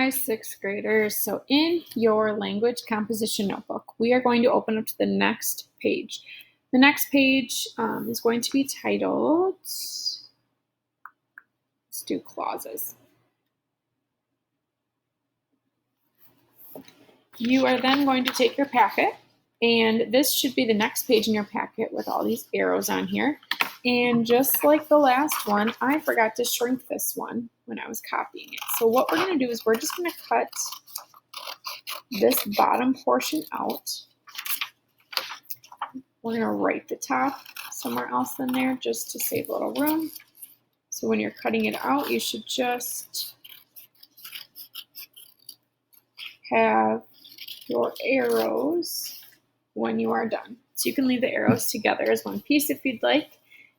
Hi, sixth graders. So in your language composition notebook, we are going to open up to the next page. The next page is going to be titled, let's do clauses. You are then going to take your packet, and this should be the next page in your packet with all these arrows on here. And just like the last one, I forgot to shrink this one when I was copying it. So what we're going to do is we're just going to cut this bottom portion out. We're going to write the top somewhere else in there just to save a little room. So when you're cutting it out, you should just have your arrows when you are done. So you can leave the arrows together as one piece if you'd like.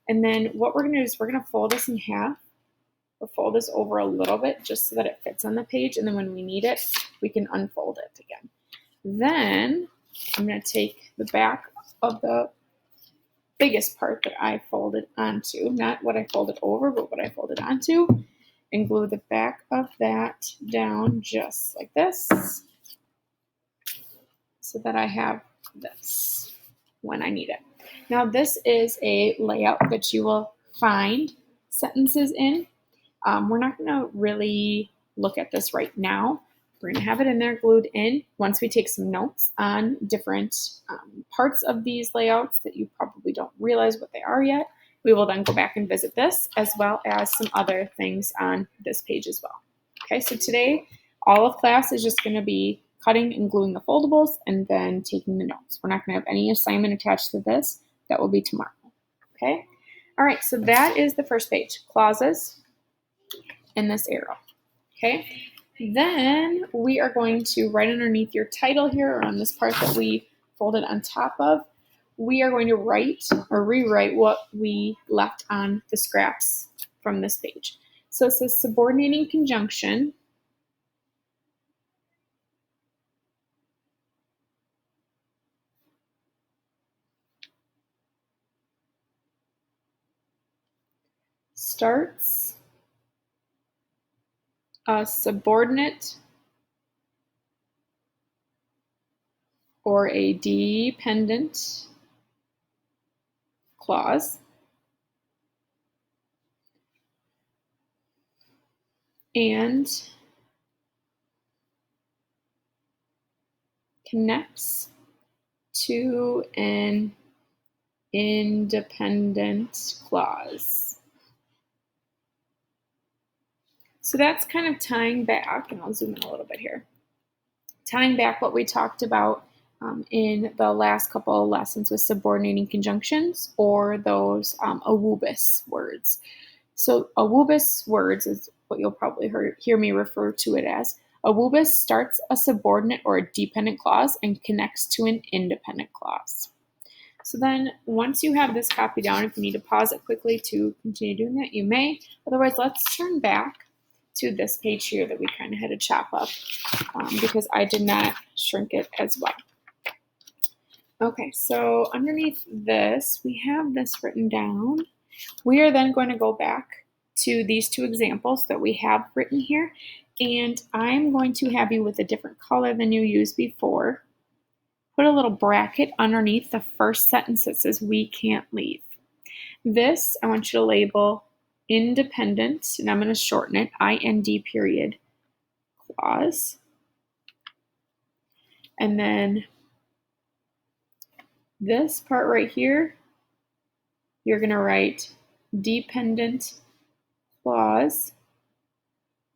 And then what we're going to do is we're going to fold this in half. We'll fold this over a little bit just so that it fits on the page. And then when we need it, we can unfold it again. Then I'm going to take the back of the biggest part that I folded onto, not what I folded over, but what I folded onto, and glue the back of that down just like this so that I have this when I need it. Now this is a layout that you will find sentences in. We're not going to really look at this right now. We're going to have it in there glued in. Once we take some notes on different parts of these layouts that you probably don't realize what they are yet, we will then go back and visit this as well as some other things on this page as well. Okay, so today all of class is just going to be cutting and gluing the foldables and then taking the notes. We're not going to have any assignment attached to this. That will be tomorrow. Okay, all right, so that is the first page, clauses and this arrow. Okay, then we are going to, right underneath your title here, or on this part that we folded on top of, we are going to write or rewrite what we left on the scraps from this page. So it says subordinating conjunction starts a subordinate or a dependent clause and connects to an independent clause. So that's kind of tying back, and I'll zoom in a little bit here, tying back what we talked about in the last couple of lessons with subordinating conjunctions or those awubis words. So awubis words is what you'll probably hear me refer to it as. Awubis starts a subordinate or a dependent clause and connects to an independent clause. So then once you have this copied down, if you need to pause it quickly to continue doing that, you may. Otherwise, let's turn back to this page here that we kind of had to chop up because I did not shrink it as well. Okay, so underneath this, we have this written down. We are then going to go back to these two examples that we have written here, and I'm going to have you with a different color than you used before. Put a little bracket underneath the first sentence that says we can't leave. This, I want you to label independent, and I'm going to shorten it, IND period, clause. And then this part right here, you're going to write dependent clause.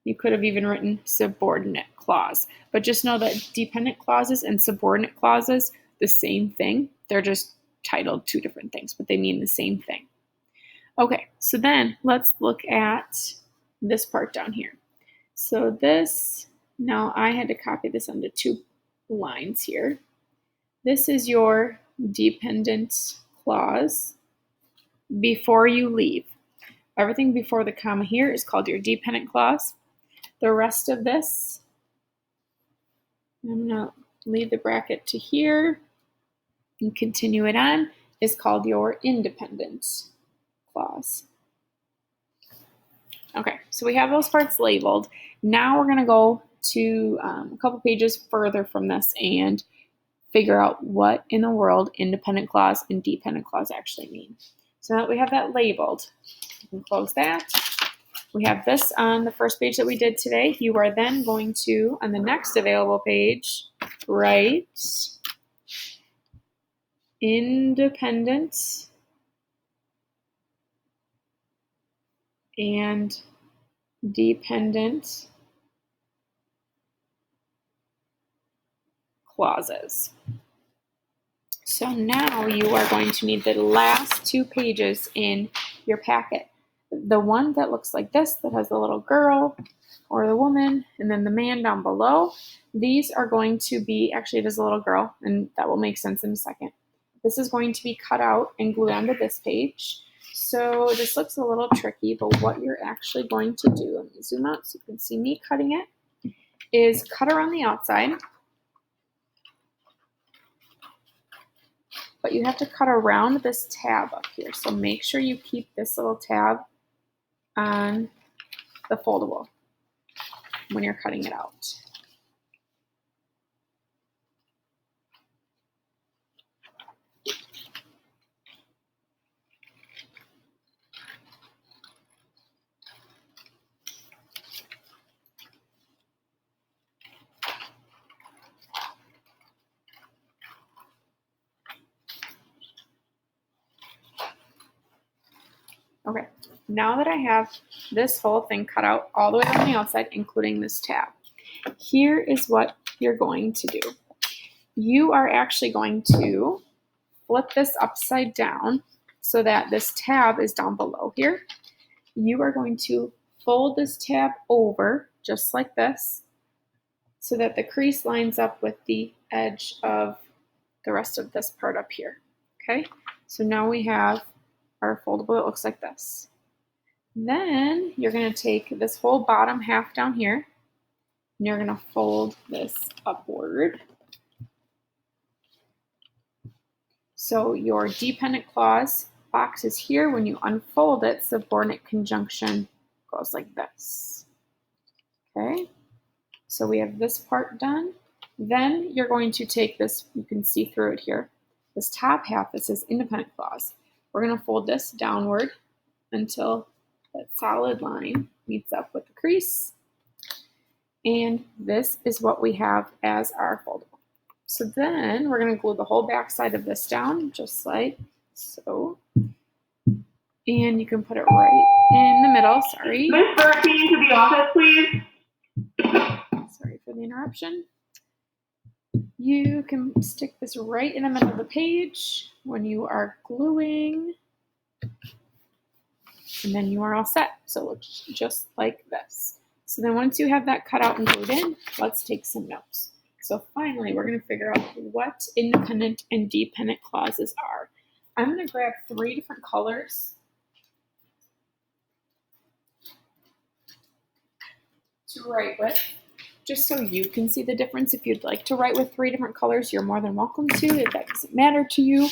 You could have even written subordinate clause, but just know that dependent clauses and subordinate clauses, the same thing. They're just titled two different things, but they mean the same thing. Okay, so then let's look at this part down here. So this, now I had to copy this onto two lines here. This is your dependent clause before you leave. Everything before the comma here is called your dependent clause. The rest of this, I'm going to leave the bracket to here and continue it on, is called your independent clause. Okay, so we have those parts labeled. Now we're going to go to a couple pages further from this and figure out what in the world independent clause and dependent clause actually mean. So now that we have that labeled, you can close that. We have this on the first page that we did today. You are then going to, on the next available page, write independent and dependent clauses. So now you are going to need the last 2 pages in your packet. The one that looks like this, that has the little girl or the woman, and then the man down below. These are going to be, actually it is a little girl, and that will make sense in a second. This is going to be cut out and glued onto this page. So this looks a little tricky, but what you're actually going to do, let me zoom out so you can see me cutting it, is cut around the outside. But you have to cut around this tab up here. So make sure you keep this little tab on the foldable when you're cutting it out. Okay, now that I have this whole thing cut out all the way on the outside, including this tab, here is what you're going to do. You are actually going to flip this upside down so that this tab is down below here. You are going to fold this tab over just like this so that the crease lines up with the edge of the rest of this part up here. Okay, so now we have our foldable that looks like this. Then you're going to take this whole bottom half down here and you're going to fold this upward. So your dependent clause box is here. When you unfold it, subordinate conjunction goes like this. Okay, so we have this part done. Then you're going to take this, you can see through it here, this top half that says independent clause. We're going to fold this downward until that solid line meets up with the crease. And this is what we have as our foldable. So then we're going to glue the whole back side of this down, just like so. And you can put it right in the middle. Sorry. Miss Burke, can you to the office, please? Sorry for the interruption. You can stick this right in the middle of the page when you are gluing. And then you are all set. So it looks just like this. So then once you have that cut out and glued in, let's take some notes. So finally, we're going to figure out what independent and dependent clauses are. I'm going to grab 3 different colors to write with, just so you can see the difference. If you'd like to write with 3 different colors, you're more than welcome to. If that doesn't matter to you,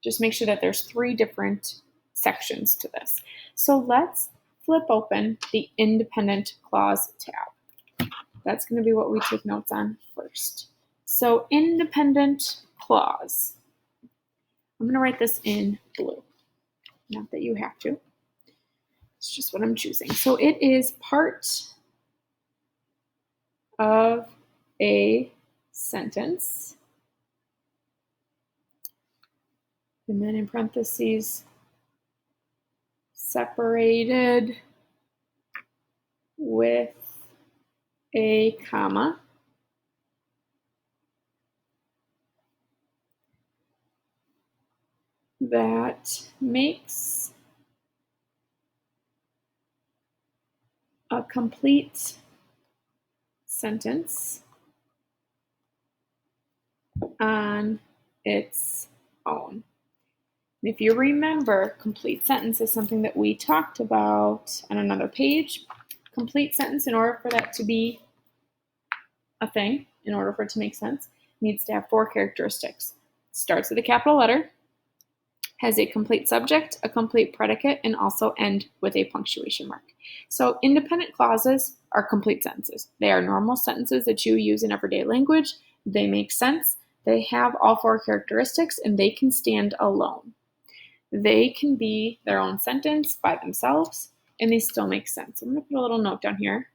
just make sure that there's 3 different sections to this. So let's flip open the independent clause tab. That's going to be what we take notes on first. So independent clause. I'm going to write this in blue. Not that you have to. It's just what I'm choosing. So it is part of a sentence. And then in parentheses, separated with a comma. That makes a complete sentence on its own. If you remember, complete sentence is something that we talked about on another page. Complete sentence, in order for that to be a thing, in order for it to make sense, needs to have 4 characteristics. It starts with a capital letter, has a complete subject, a complete predicate, and also end with a punctuation mark. So independent clauses are complete sentences. They are normal sentences that you use in everyday language. They make sense. They have all four characteristics, and they can stand alone. They can be their own sentence by themselves, and they still make sense. I'm going to put a little note down here.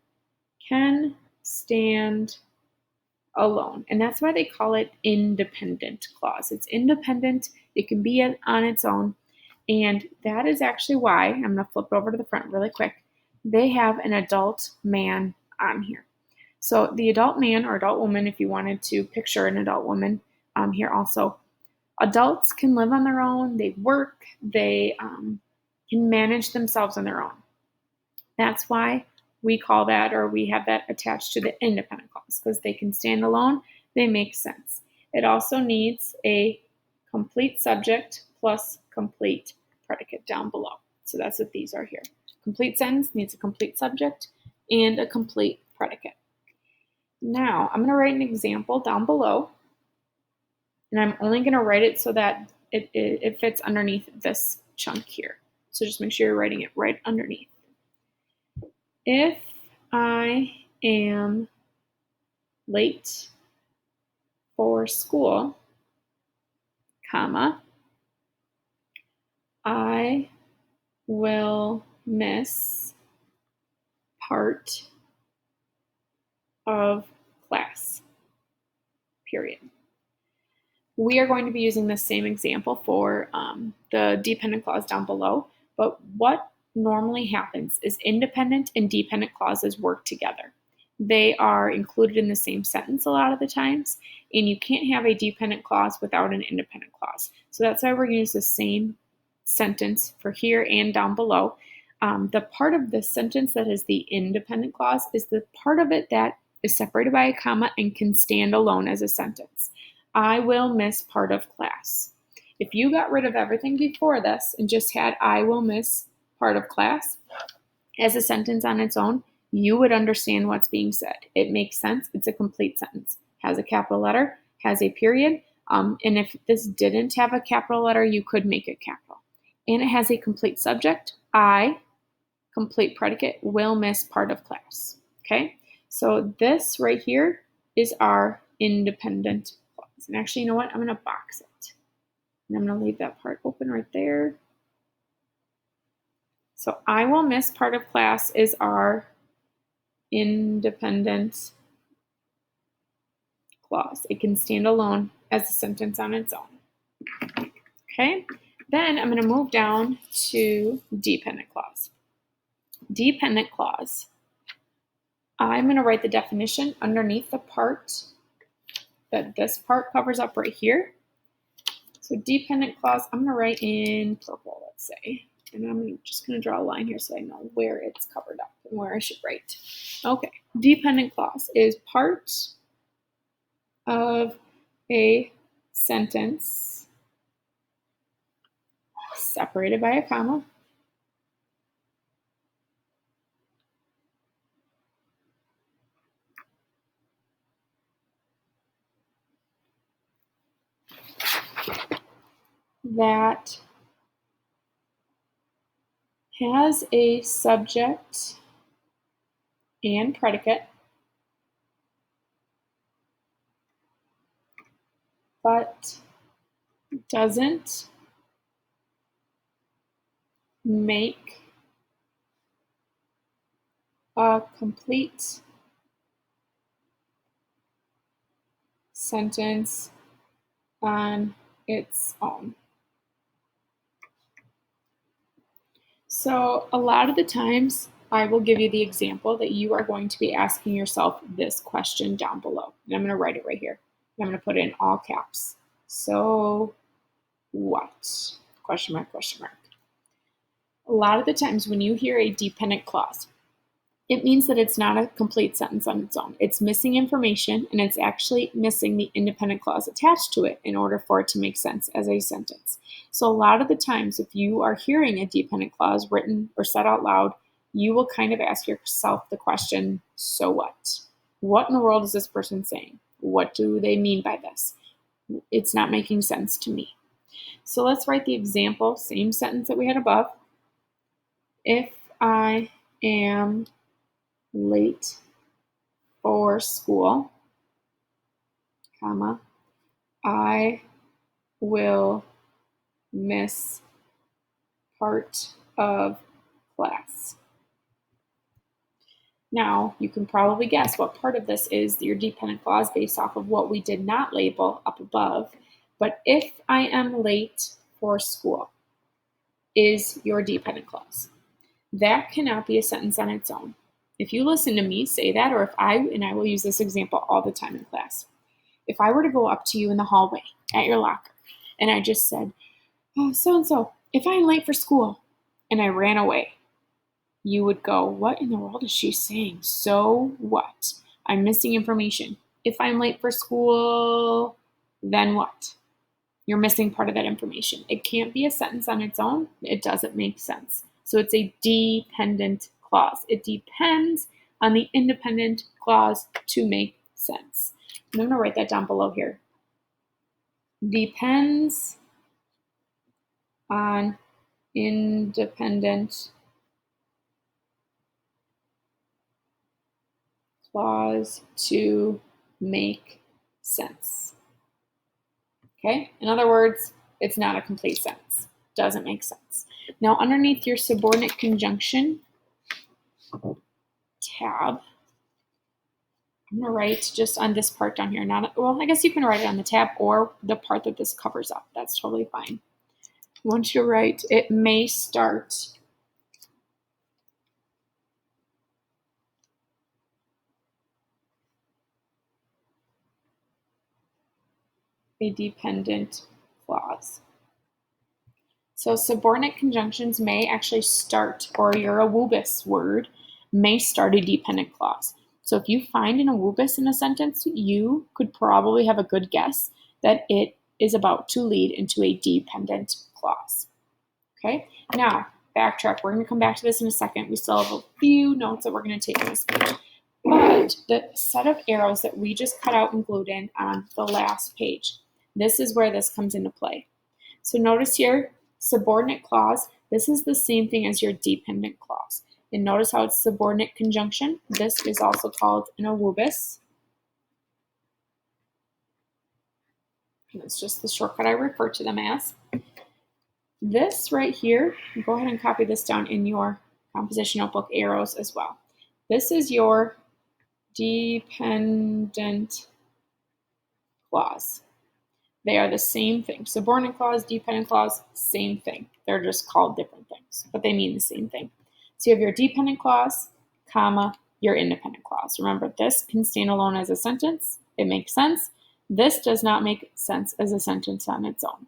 Can stand alone. And that's why they call it independent clause. It's independent. It can be on its own. And that is actually why, I'm going to flip it over to the front really quick, they have an adult man on here. So the adult man or adult woman, if you wanted to picture an adult woman here also, adults can live on their own, they work, they can manage themselves on their own. That's why we call that, or we have that attached to the independent clause, because they can stand alone, they make sense. It also needs a complete subject plus complete predicate down below. So that's what these are here. Complete sentence needs a complete subject and a complete predicate. Now, I'm going to write an example down below, and I'm only going to write it so that it fits underneath this chunk here. So just make sure you're writing it right underneath. If I am late for school, comma, I will miss part of class, period. We are going to be using the same example for the dependent clause down below, but what normally happens is independent and dependent clauses work together. They are included in the same sentence a lot of the times, and you can't have a dependent clause without an independent clause. So that's why we're going to use the same sentence for here and down below. The part of the sentence that is the independent clause is the part of it that is separated by a comma and can stand alone as a sentence. I will miss part of class. If you got rid of everything before this and just had I will miss part of class as a sentence on its own, you would understand what's being said. It makes sense. It's a complete sentence. Has a capital letter, has a period, and if this didn't have a capital letter, you could make it capital. And it has a complete subject, I, complete predicate, will miss part of class. Okay, so this right here is our independent clause. And actually, you know what? I'm going to box it. And I'm going to leave that part open right there. So I will miss part of class is our independent clause. It can stand alone as a sentence on its own. Okay, then I'm going to move down to dependent clause. Dependent clause. I'm going to write the definition underneath the part that this part covers up right here. So dependent clause, I'm going to write in purple, let's say. And I'm just going to draw a line here so I know where it's covered up and where I should write. Okay, dependent clause is part of a sentence separated by a comma that has a subject and predicate, but doesn't make a complete sentence on its own. So a lot of the times I will give you the example that you are going to be asking yourself this question down below. And I'm going to write it right here. I'm going to put it in all caps. So what? Question mark, question mark. A lot of the times when you hear a dependent clause, it means that it's not a complete sentence on its own. It's missing information, and it's actually missing the independent clause attached to it in order for it to make sense as a sentence. So a lot of the times, if you are hearing a dependent clause written or said out loud, you will kind of ask yourself the question, so what? What in the world is this person saying? What do they mean by this? It's not making sense to me. So let's write the example, same sentence that we had above. If I am late for school, comma, I will miss part of class. Now, you can probably guess what part of this is your dependent clause based off of what we did not label up above. But if I am late for school is your dependent clause. That cannot be a sentence on its own. If you listen to me say that, or if I will use this example all the time in class. If I were to go up to you in the hallway at your locker and I just said, oh, so-and-so, if I'm late for school, and I ran away, you would go, what in the world is she saying? So what? I'm missing information. If I'm late for school, then what? You're missing part of that information. It can't be a sentence on its own. It doesn't make sense. So it's a dependent clause. It depends on the independent clause to make sense. I'm going to write that down below here. Depends on independent clause to make sense. Okay? In other words, it's not a complete sentence. Doesn't make sense. Now, underneath your subordinate conjunction tab, I'm going to write just on this part down here. Well, I guess you can write it on the tab or the part that this covers up. That's totally fine. I want you to write, it may start a dependent clause. So subordinate conjunctions may actually start, or your awubis word may start a dependent clause. So if you find an awubis in a sentence, you could probably have a good guess that it is about to lead into a dependent clause. Okay, now backtrack. We're going to come back to this in a second. We still have a few notes that we're going to take on this page. But the set of arrows that we just cut out and glued in on the last page, this is where this comes into play. So notice here, subordinate clause, this is the same thing as your dependent clause. And notice how it's subordinate conjunction. This is also called an awubis. And it's just the shortcut I refer to them as. This right here, go ahead and copy this down in your composition notebook arrows as well. This is your dependent clause. They are the same thing. Subordinate clause, dependent clause, same thing. They're just called different things, but they mean the same thing. So you have your dependent clause, comma, your independent clause. Remember, this can stand alone as a sentence. It makes sense. This does not make sense as a sentence on its own.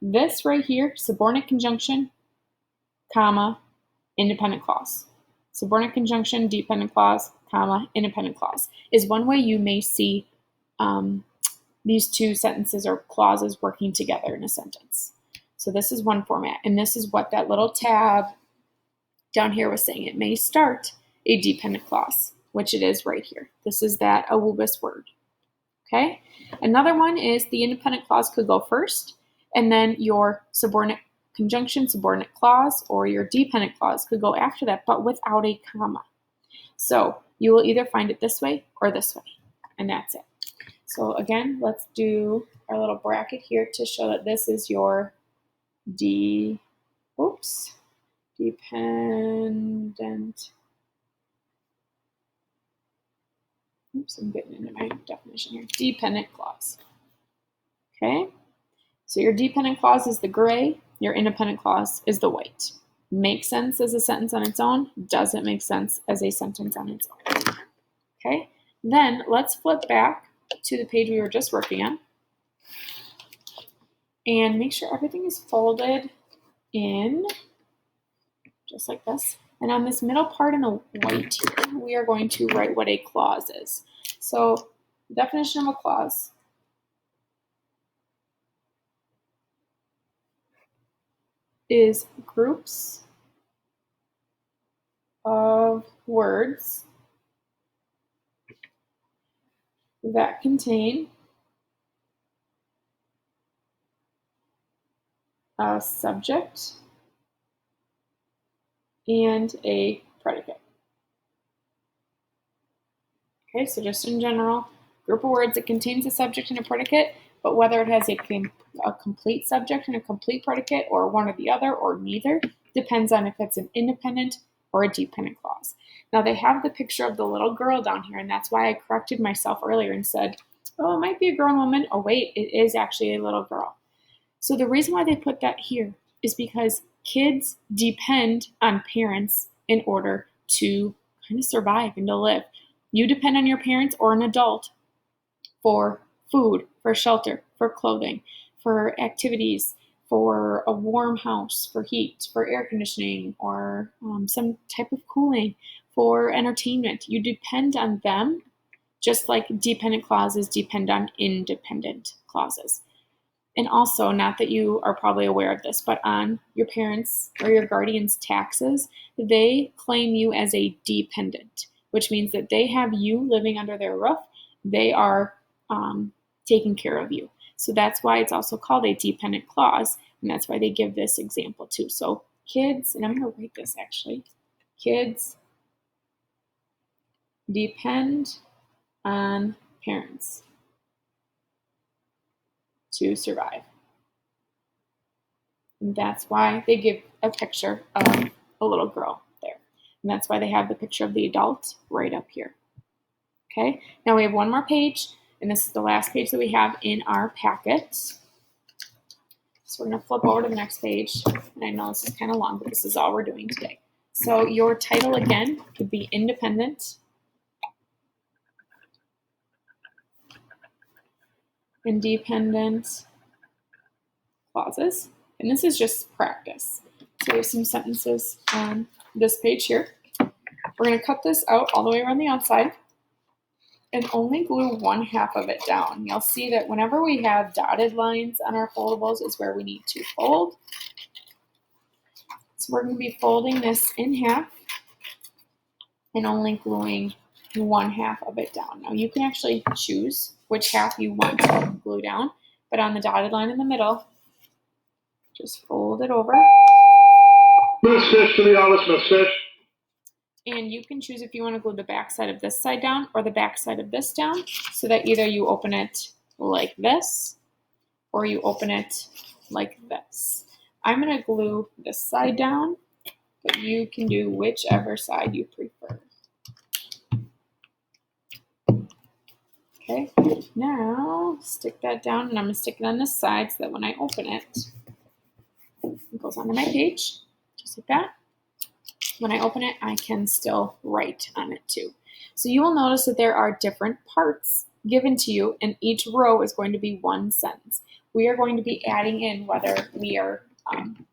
This right here, subordinate conjunction, comma, independent clause. Subordinate conjunction, dependent clause, comma, independent clause is one way you may see these two sentences or clauses working together in a sentence. So this is one format, and this is what that little tab down here was saying. It may start a dependent clause, which it is right here. This is that awubis word. Okay? Another one is the independent clause could go first, and then your subordinate conjunction, subordinate clause, or your dependent clause could go after that, but without a comma. So you will either find it this way or this way, and that's it. So again, let's do our little bracket here to show that this is your dependent. Oops, I'm getting into my definition here. Dependent clause. Okay, so your dependent clause is the gray, your independent clause is the white. Makes sense as a sentence on its own, doesn't make sense as a sentence on its own. Okay, then let's flip back to the page we were just working on and make sure everything is folded in just like this. And on this middle part in the white here, we are going to write what a clause is. So the definition of a clause is groups of words that contain a subject and a predicate. Okay, so just in general, group of words that contains a subject and a predicate, but whether it has a complete subject and a complete predicate, or one or the other, or neither, depends on if it's an independent or a dependent clause. Now they have the picture of the little girl down here, and that's why I corrected myself earlier and said, oh, it might be a grown woman. Oh wait, it is actually a little girl. So the reason why they put that here is because kids depend on parents in order to kind of survive and to live. You depend on your parents or an adult for food, for shelter, for clothing, for activities, for a warm house, for heat, for air conditioning, or some type of cooling, for entertainment. You depend on them just like dependent clauses depend on independent clauses. And also, not that you are probably aware of this, but on your parents' or your guardian's taxes, they claim you as a dependent, which means that they have you living under their roof. They are taking care of you. So that's why it's also called a dependent clause, and that's why they give this example too. So kids, and I'm going to write this actually, kids depend on parents to survive. And that's why they give a picture of a little girl there. And that's why they have the picture of the adult right up here. Okay, now we have one more page, and this is the last page that we have in our packet. So we're going to flip over to the next page. And I know this is kind of long, but this is all we're doing today. So your title again could be independent, independent clauses. And this is just practice. So there's some sentences on this page here. We're going to cut this out all the way around the outside and only glue one half of it down. You'll see that whenever we have dotted lines on our foldables is where we need to fold. So we're going to be folding this in half and only gluing one half of it down. Now you can actually choose which half you want to glue down, but on the dotted line in the middle, just fold it over. And you can choose if you want to glue the back side of this side down or the back side of this down, so that either you open it like this or you open it like this. I'm going to glue this side down, but you can do whichever side you prefer. Okay, now stick that down, and I'm going to stick it on this side so that when I open it, it goes onto my page, just like that. When I open it, I can still write on it too. So you will notice that there are different parts given to you, and each row is going to be one sentence. We are going to be adding in whether we are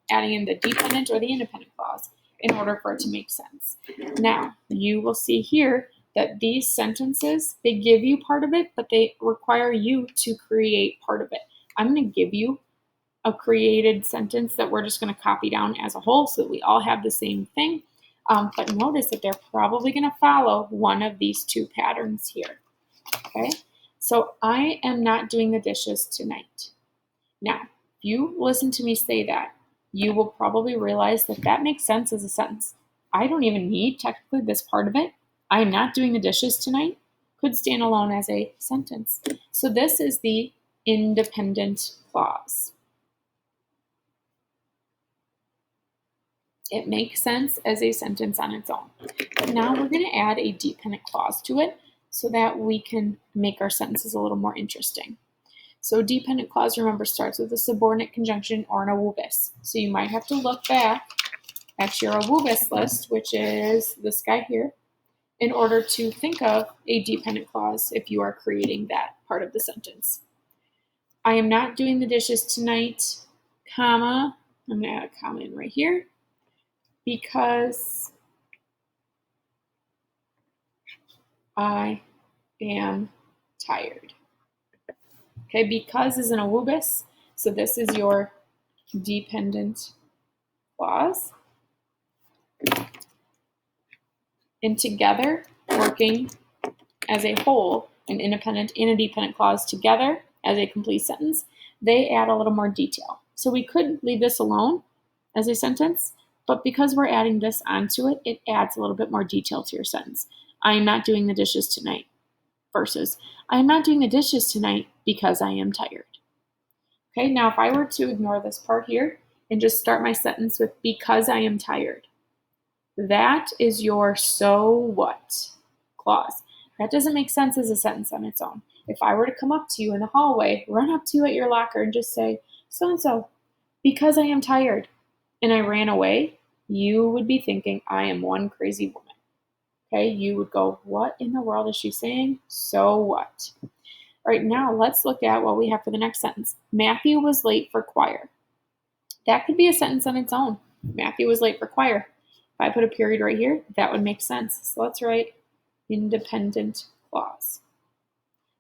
adding in the dependent or the independent clause in order for it to make sense. Now, you will see here that these sentences, they give you part of it, but they require you to create part of it. I'm going to give you a created sentence that we're just going to copy down as a whole so that we all have the same thing. But notice that they're probably going to follow one of these two patterns here. Okay, so I am not doing the dishes tonight. Now, if you listen to me say that, you will probably realize that that makes sense as a sentence. I don't even need technically this part of it. I am not doing the dishes tonight. Could stand alone as a sentence. So this is the independent clause. It makes sense as a sentence on its own. But now we're going to add a dependent clause to it so that we can make our sentences a little more interesting. So dependent clause, remember, starts with a subordinate conjunction or an awubis. So you might have to look back at your awubis list, which is this guy here, in order to think of a dependent clause if you are creating that part of the sentence. I am not doing the dishes tonight, comma, I'm going to add a comma in right here, because I am tired. Okay, because is an awubis, so this is your dependent clause. And together, working as a whole, an independent and a dependent clause together as a complete sentence, they add a little more detail. So we could leave this alone as a sentence, but because we're adding this onto it, it adds a little bit more detail to your sentence. I am not doing the dishes tonight. versus I am not doing the dishes tonight because I am tired. Okay, now if I were to ignore this part here and just start my sentence with because I am tired, that is your so what clause. That doesn't make sense as a sentence on its own. If I were to come up to you in the hallway, run up to you at your locker and just say, so-and-so, because I am tired, and I ran away, you would be thinking, I am one crazy woman. Okay, you would go, what in the world is she saying? So what? All right, now let's look at what we have for the next sentence. Matthew was late for choir. That could be a sentence on its own. Matthew was late for choir. If I put a period right here, that would make sense. So let's write independent clause.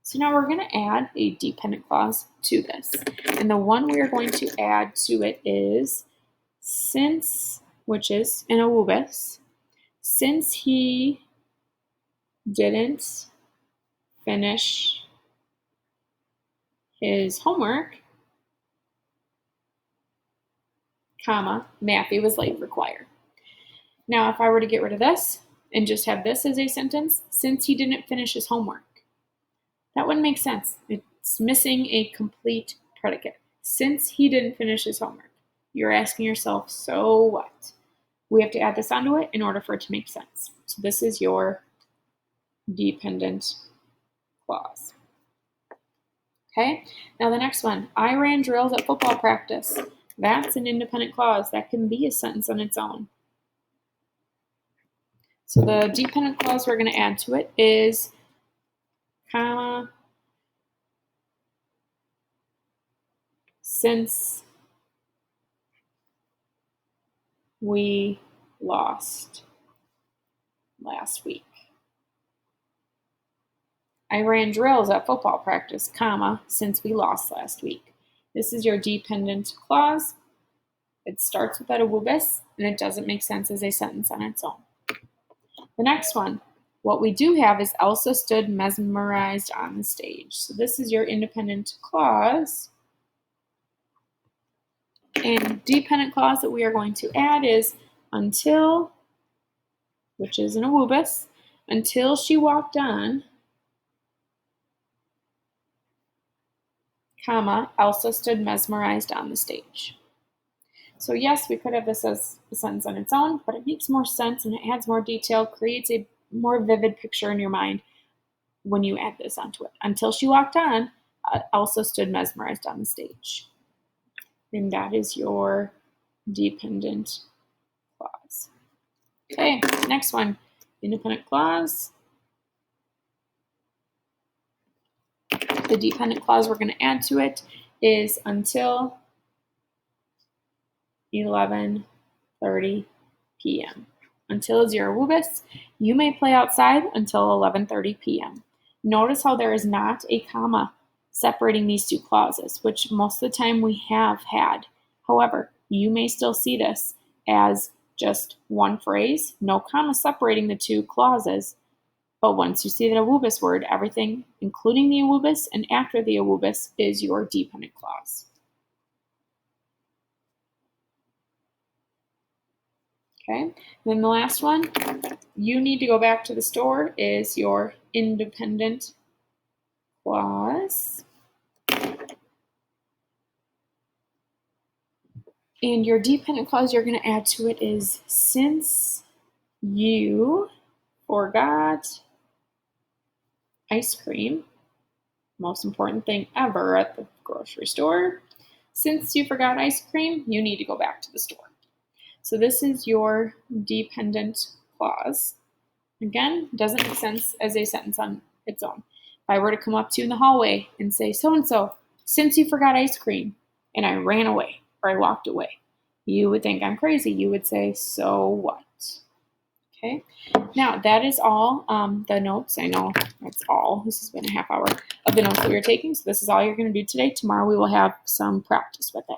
So now we're going to add a dependent clause to this. And the one we are going to add to it is since, which is in a wubis, since he didn't finish his homework, comma, Matthew was late for choir. Now, if I were to get rid of this and just have this as a sentence, since he didn't finish his homework, that wouldn't make sense. It's missing a complete predicate. Since he didn't finish his homework, you're asking yourself, so what? We have to add this onto it in order for it to make sense. So this is your dependent clause. Okay, now the next one, I ran drills at football practice. That's an independent clause. That can be a sentence on its own. So the dependent clause we're going to add to it is, comma, since we lost last week. I ran drills at football practice, comma, since we lost last week. This is your dependent clause. It starts with a wubis, and it doesn't make sense as a sentence on its own. The next one, what we do have is Elsa stood mesmerized on the stage. So this is your independent clause. And dependent clause that we are going to add is until, which is in a wubis, until she walked on, comma, Elsa stood mesmerized on the stage. So yes, we could have this as a sentence on its own, but it makes more sense and it adds more detail, creates a more vivid picture in your mind when you add this onto it. Until she walked on, Elsa stood mesmerized on the stage. And that is your dependent clause. Okay, next one, independent clause. The dependent clause we're going to add to it is until 11:30 p.m. Until is your wubis. You may play outside until 11:30 p.m. Notice how there is not a comma separating these two clauses, which most of the time we have had. However, you may still see this as just one phrase, no comma separating the two clauses. But once you see the awubis word, everything, including the awubis and after the awubis, is your dependent clause. Okay, then the last one, you need to go back to the store, is your independent clause. And your dependent clause you're going to add to it is since you forgot ice cream, most important thing ever at the grocery store, since you forgot ice cream, you need to go back to the store. So this is your dependent clause. Again, doesn't make sense as a sentence on its own. If I were to come up to you in the hallway and say, so-and-so, since you forgot ice cream, and I ran away or I walked away, you would think I'm crazy. You would say, so what? Okay, now that is all the notes. I know that's all. This has been a half hour of the notes that we are taking. So this is all you're going to do today. Tomorrow we will have some practice with it.